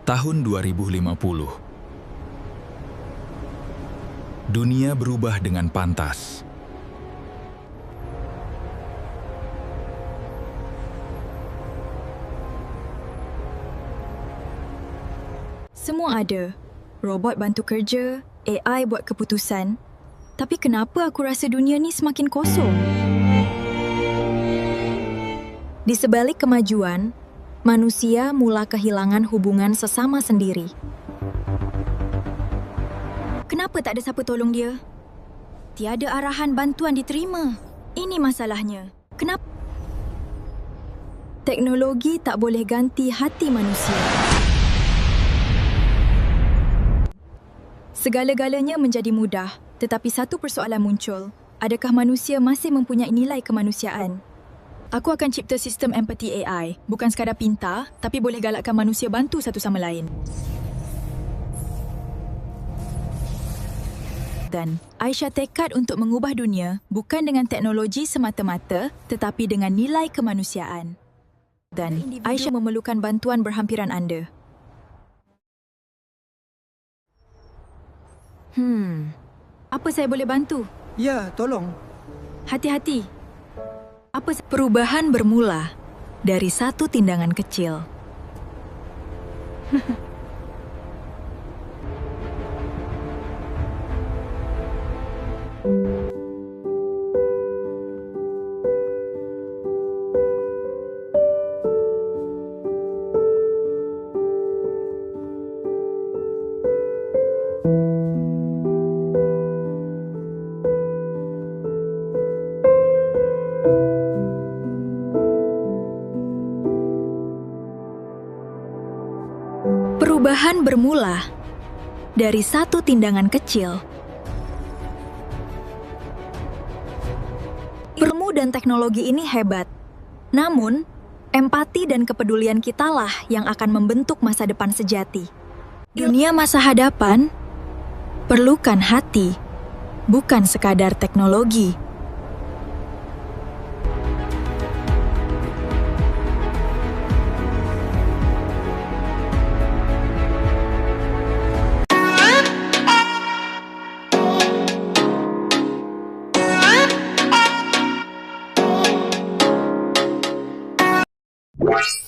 Tahun 2050. Dunia berubah dengan pantas. Semua ada. Robot bantu kerja, AI buat keputusan. Tapi kenapa aku rasa dunia ni semakin kosong? Di sebalik kemajuan, manusia mula kehilangan hubungan sesama sendiri. Kenapa tak ada siapa tolong dia? Tiada arahan bantuan diterima. Ini masalahnya. Kenapa? Teknologi tak boleh ganti hati manusia. Segala-galanya menjadi mudah, tetapi satu persoalan muncul. Adakah manusia masih mempunyai nilai kemanusiaan? Aku akan cipta sistem empathy AI. Bukan sekadar pintar, tapi boleh galakkan manusia bantu satu sama lain. Dan Aisyah tekad untuk mengubah dunia bukan dengan teknologi semata-mata, tetapi dengan nilai kemanusiaan. Dan Aisyah memerlukan bantuan berhampiran anda. Apa saya boleh bantu? Ya, tolong. Hati-hati. Perubahan bermula dari satu tindakan kecil. Perubahan bermula dari satu tindakan kecil. Ilmu dan teknologi ini hebat. Namun, empati dan kepedulian kitalah yang akan membentuk masa depan sejati. Dunia masa hadapan perlukan hati, bukan sekadar teknologi. What?